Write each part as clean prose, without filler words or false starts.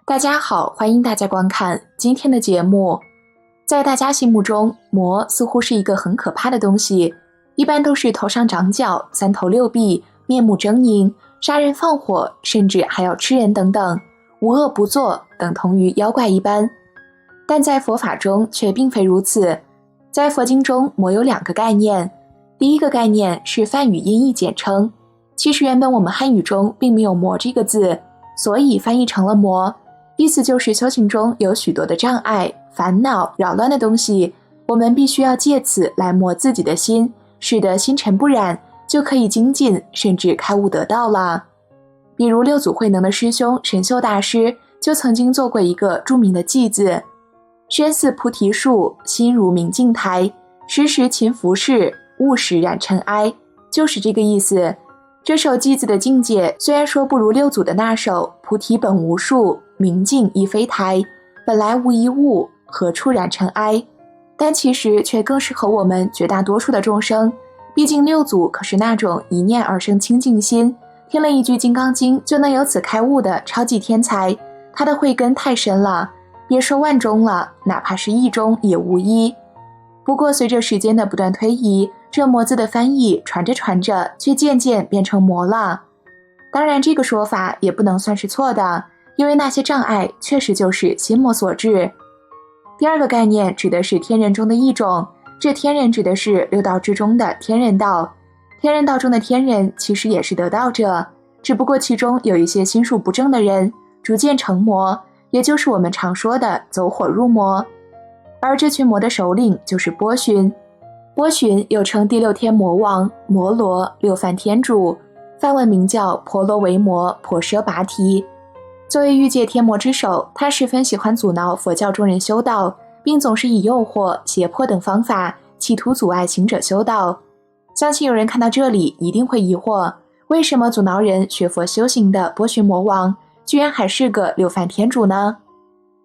大家好，欢迎大家观看今天的节目。在大家心目中，魔似乎是一个很可怕的东西，一般都是头上长角、三头六臂、面目狰狞、杀人放火，甚至还要吃人等等，无恶不作，等同于妖怪一般。但在佛法中却并非如此。在佛经中，魔有两个概念。第一个概念是梵语音译简称，其实原本我们汉语中并没有魔这个字，所以翻译成了魔。意思就是修行中有许多的障碍、烦恼、扰乱的东西，我们必须要借此来磨自己的心，使得心尘不染，就可以精进，甚至开悟得道了。比如六祖慧能的师兄神秀大师就曾经做过一个著名的偈子：身似菩提树，心如明镜台，时时勤拂拭，勿使染尘埃，就是这个意思。这首偈子的境界虽然说不如六祖的那首菩提本无树，明镜亦非台，本来无一物，何处染尘埃，但其实却更适合我们绝大多数的众生。毕竟六祖可是那种一念而生清净心，听了一句金刚经就能由此开悟的超级天才，他的慧根太深了，别说万中了，哪怕是一中也无一。不过随着时间的不断推移，这魔字的翻译传着传着，却渐渐变成魔了。当然这个说法也不能算是错的，因为那些障碍确实就是心魔所致。第二个概念指的是天人中的一种，这天人指的是六道之中的天人道。天人道中的天人其实也是得道者，只不过其中有一些心术不正的人，逐渐成魔，也就是我们常说的走火入魔。而这群魔的首领就是波旬。波旬又称第六天魔王、摩罗、六梵天主，梵文名叫婆罗维摩婆舍跋提。作为欲界天魔之首，他十分喜欢阻挠佛教中人修道，并总是以诱惑、胁迫等方法企图阻碍行者修道。相信有人看到这里一定会疑惑，为什么阻挠人学佛修行的波旬魔王居然还是个六梵天主呢？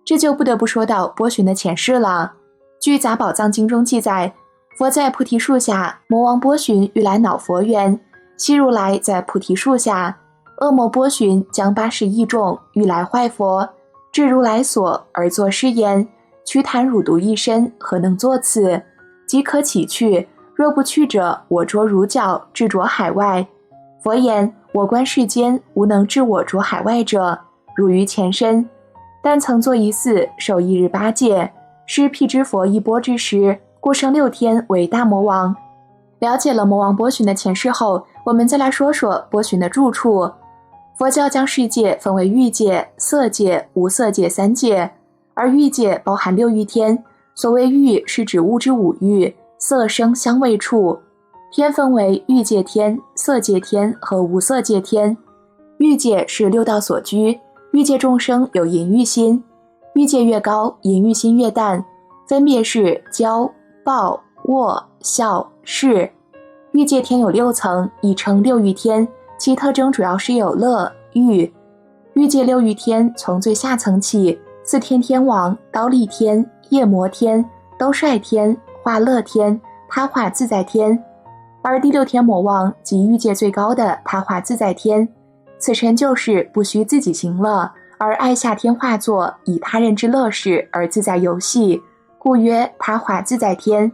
这就不得不说到波旬的前世了。据杂宝藏经中记载，佛在菩提树下，魔王波旬欲来恼佛缘，昔如来在菩提树下，恶魔波旬将80亿众欲来坏佛，至如来所而作是言：屈檀汝独一身，何能作此？即可起去，若不去者，我着汝脚，至着海外。佛言：我观世间，无能治我着海外者，汝于前身。但曾作一寺，受1日8戒，施辟支佛一钵之时，故生6天为大魔王。了解了魔王波旬的前世后，我们再来说说波旬的住处。佛教将世界分为欲界、色界、无色界3界，而欲界包含6欲天。所谓欲是指物之5欲，色声香味触。天分为欲界天、色界天和无色界天。欲界是6道所居，欲界众生有淫欲心，欲界越高，淫欲心越淡，分别是骄、暴、卧、笑、视。欲界天有6层，亦称6欲天，其特征主要是有乐、欲。欲界6欲天从最下层起，四天天王、刀立天、夜摩天、兜率天、化乐天、他化自在天，而第6天魔王即欲界最高的他化自在天。此神就是不需自己行乐，而爱下天化作，以他人之乐事而自在游戏，故曰他化自在天。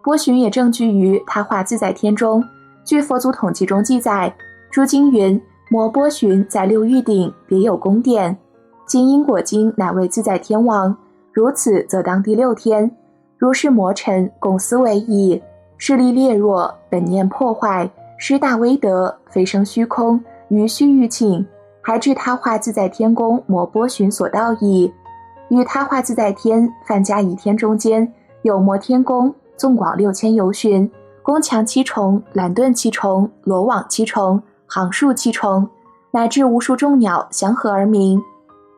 波旬也正居于他化自在天中。据佛祖统计中记载，诸经云：魔波旬在6欲顶，别有宫殿。今因果经乃为自在天王，如此则当第6天。如是魔尘，共思维矣。势力劣弱，本念破坏，失大威德，飞升虚空，于虚欲请，还至他化自在天宫魔波旬所到矣。与他化自在天、梵迦夷天中间有摩天宫，纵广6000由旬，宫墙7重，蓝盾7重，罗网7重，行树7重，乃至无数众鸟相合而鸣。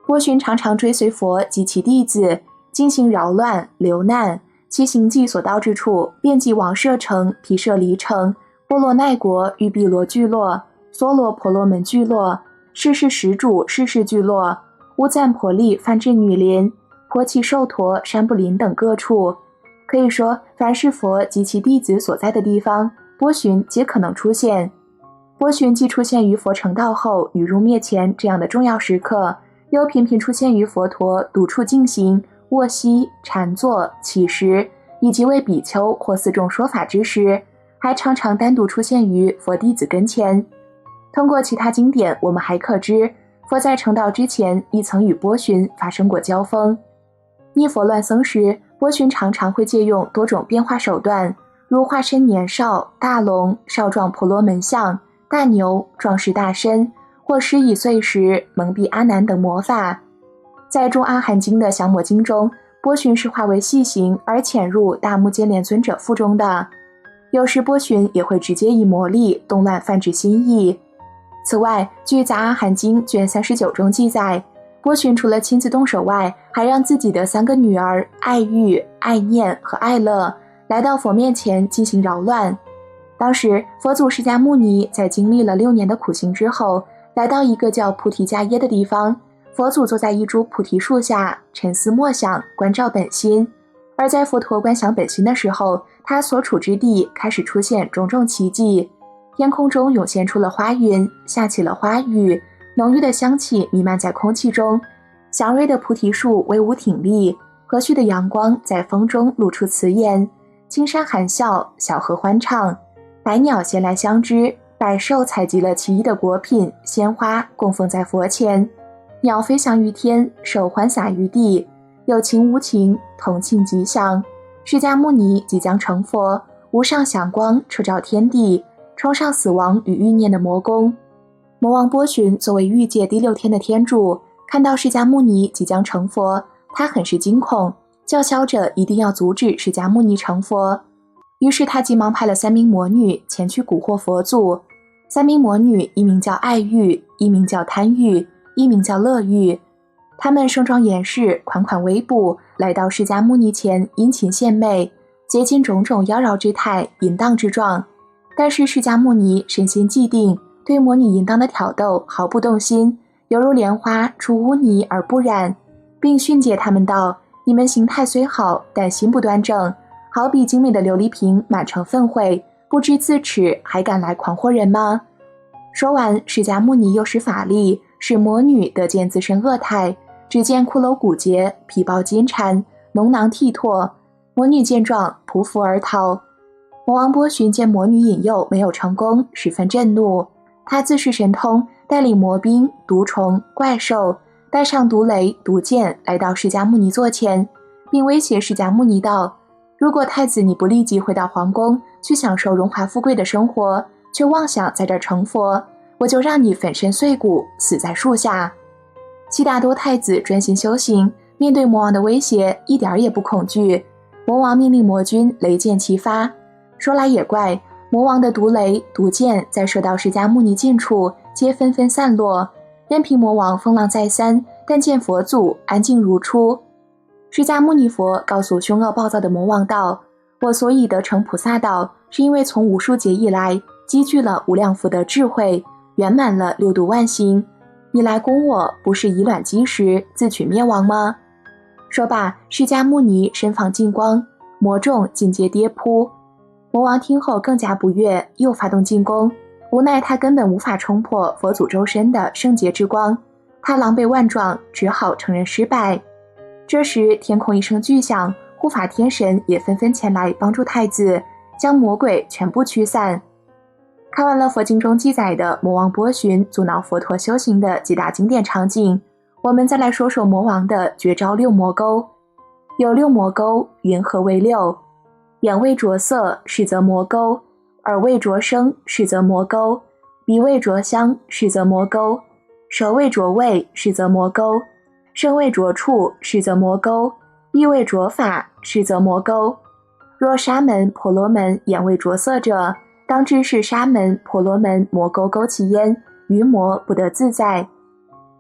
波旬常常追随佛及其弟子进行扰乱流难，其行迹所到之处，遍及王舍城、毗舍离城、波罗奈国、玉毗罗聚落、梭罗婆罗门聚落、世世始主世世聚落、乌赞婆利梵志女林、婆耆寿陀山布林等各处。可以说，凡是佛及其弟子所在的地方，波旬皆可能出现。波旬既出现于佛成道后与入灭前这样的重要时刻，又频频出现于佛陀独处静行、卧息、禅坐、起食以及为比丘或四众说法之时，还常常单独出现于佛弟子跟前。通过其他经典，我们还可知佛在成道之前亦曾与波旬发生过交锋。逆佛乱僧时，波旬常常会借用多种变化手段，如化身年少、大龙、少壮婆罗门像、大牛、壮士大身，或施以碎石、蒙蔽阿难等魔法。在中阿含经的降魔经中，波旬是化为细形而潜入大目犍连尊者腹中的，有时波旬也会直接以魔力动乱泛指心意。此外，据杂阿含经卷39中记载，波旬除了亲自动手外，还让自己的3个女儿爱欲、爱念和爱乐来到佛面前进行扰乱。当时佛祖释迦牟尼在经历了6年的苦行之后，来到一个叫菩提迦耶的地方，佛祖坐在一株菩提树下沉思默想，关照本心。而在佛陀观想本心的时候，他所处之地开始出现种种奇迹，天空中涌现出了花云，下起了花雨，浓郁的香气弥漫在空气中，祥瑞的菩提树威武挺立，和煦的阳光在风中露出慈颜，青山含笑，小河欢唱，百鸟衔来香枝，百兽采集了奇异的果品鲜花供奉在佛前，鸟飞翔于天，兽欢洒于地，有情无情，同庆吉祥。释迦牟尼即将成佛，无上祥光彻照天地，冲上死亡与欲念的魔宫。魔王波旬作为欲界第6天的天主，看到释迦牟尼即将成佛，他很是惊恐，叫嚣着一定要阻止释迦牟尼成佛。于是他急忙派了3名魔女前去蛊惑佛祖。3名魔女，一名叫爱欲，一名叫贪欲，一名叫乐欲。她们盛装严饰，款款围捕，来到释迦牟尼前殷勤献媚，竭尽种种妖娆之态，淫荡之状。但是释迦牟尼身心既定，对魔女淫荡的挑逗毫不动心，犹如莲花出污泥而不染，并训诫他们道：你们形态虽好，但心不端正，好比精美的琉璃瓶满盛粪秽，不知自持，还敢来狂惑人吗？说完，释迦牟尼又使法力，使魔女得见自身恶态，只见骷髅骨节，皮包金蝉，脓囊涕唾。魔女见状，匍匐而逃。魔王波旬见魔女引诱没有成功，十分震怒，他自恃神通，带领魔兵、毒虫、怪兽，带上毒雷、毒箭，来到释迦牟尼座前，并威胁释迦牟尼道：如果太子你不立即回到皇宫，去享受荣华富贵的生活，却妄想在这儿成佛，我就让你粉身碎骨，死在树下。悉达多太子专心修行，面对魔王的威胁一点也不恐惧。魔王命令魔军雷箭齐发。说来也怪，魔王的毒雷、毒箭在射到释迦牟尼近处，皆纷纷散落，任凭魔王风浪再三，但见佛祖安静如初。释迦牟尼佛告诉凶恶暴躁的魔王道：我所以得成菩萨道，是因为从无数劫以来积聚了无量福德智慧，圆满了6度万行，你来攻我，不是以卵击石，自取灭亡吗？说罢，释迦牟尼身放金光，魔众尽皆跌扑。魔王听后更加不悦，又发动进攻，无奈他根本无法冲破佛祖周身的圣洁之光，他狼狈万状，只好承认失败。这时天空一声巨响，护法天神也纷纷前来帮助太子，将魔鬼全部驱散。看完了佛经中记载的魔王波旬阻挠佛陀修行的几大经典场景，我们再来说说魔王的绝招6魔钩。有6魔钩，云何为6？眼未着色，是则魔钩；耳未着声，是则魔钩；鼻未着香，是则魔钩；舌未着味，是则魔钩；身未着触，是则魔钩；意未着法，是则魔钩。若沙门、婆罗门眼未着色者，当知是沙门、婆罗门魔钩勾其焉，余魔不得自在。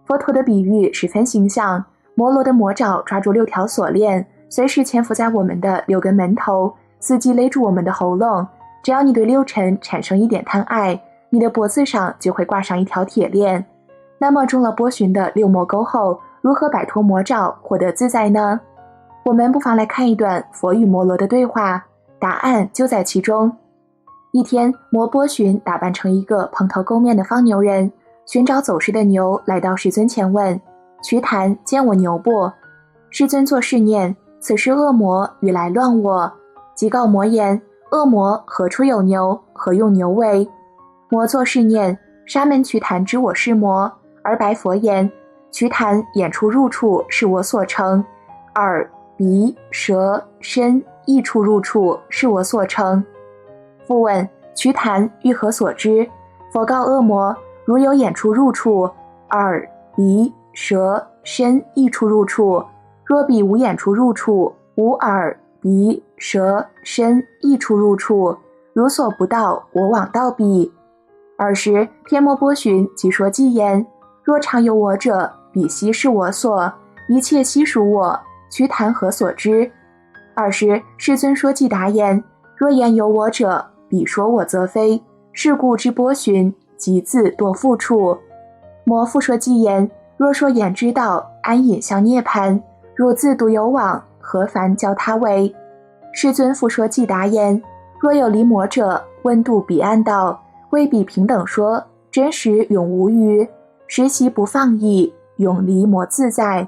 佛陀的比喻十分形象，摩罗的魔爪抓住6条锁链，随时潜伏在我们的6根门头，伺机勒住我们的喉咙。只要你对6尘产生一点贪爱，你的脖子上就会挂上一条铁链。那么中了波旬的6魔钩后，如何摆脱魔爪，获得自在呢？我们不妨来看一段佛与摩罗的对话，答案就在其中。一天，摩波旬打扮成一个蓬头垢面的放牛人，寻找走失的牛，来到世尊前问：瞿昙见我牛不？世尊作是念：此是恶魔欲来乱我。即告魔言：恶魔何处有牛？何用牛为？魔作是念：沙门瞿昙知我是魔，而白佛言：瞿昙眼出入处是我所成，耳鼻舌身意处入处是我所成。复问：瞿昙欲何所知？佛告恶魔：如有眼出入处，耳鼻舌身意处入处，若彼无眼出入处，无耳鼻舌身意处入处，如所不到，我往到彼。尔时天魔波旬即说偈言：若常有我者，彼悉是我所，一切悉属我，瞿昙何所知？尔时世尊说偈答言：若言有我者，彼说我则非，是故之波旬，即自堕复处。魔复说偈言：若说言之道，安隐向涅槃，汝自独有往，何烦教他为？世尊复说偈答言：若有离魔者，问度彼岸道，为彼平等说，真实永无余，实习不放逸，永离魔自在。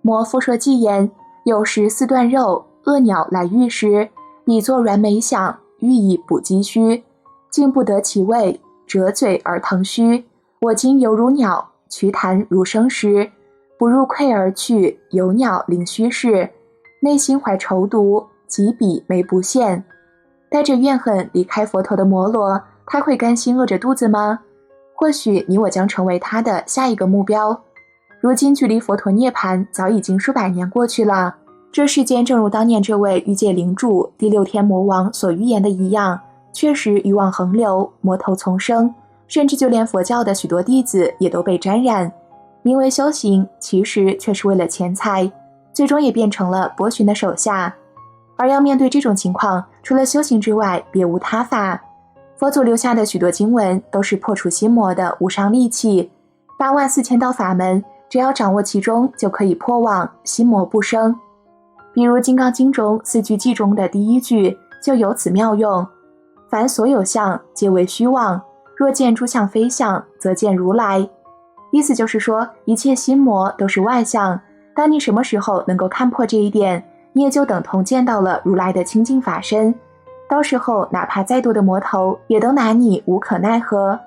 魔复说偈言：有时四段肉，恶鸟来欲食，彼作软美想，欲以补积虚，竟不得其味，折嘴而腾虚。我今犹如鸟，瞿昙如生时，不入愧而去，有鸟临虚室，内心怀愁毒，及彼眉不现。带着怨恨离开佛陀的摩罗，他会甘心饿着肚子吗？或许你我将成为他的下一个目标。如今距离佛陀涅槃早已经数百年过去了，这世间正如当年这位欲界灵主第六天魔王所预言的一样，确实欲望横流，魔头丛生，甚至就连佛教的许多弟子也都被沾染。名为修行，其实却是为了钱财，最终也变成了波旬的手下。而要面对这种情况，除了修行之外，别无他法。佛祖留下的许多经文都是破除心魔的无上利器，84000道法门，只要掌握其中，就可以破网，心魔不生。比如《金刚经》中4句偈中的第1句就有此妙用：凡所有相，皆为虚妄，若见诸相非相，则见如来。意思就是说，一切心魔都是外相，当你什么时候能够看破这一点，你也就等同见到了如来的清净法身，到时候哪怕再多的魔头也都拿你无可奈何。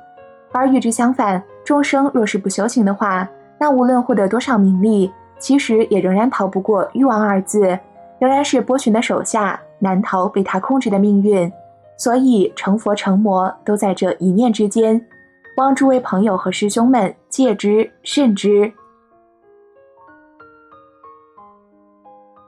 而与之相反，众生若是不修行的话，那无论获得多少名利，其实也仍然逃不过欲望二字，仍然是波旬的手下，难逃被他控制的命运。所以成佛成魔都在这一念之间，望诸位朋友和师兄们戒之慎之。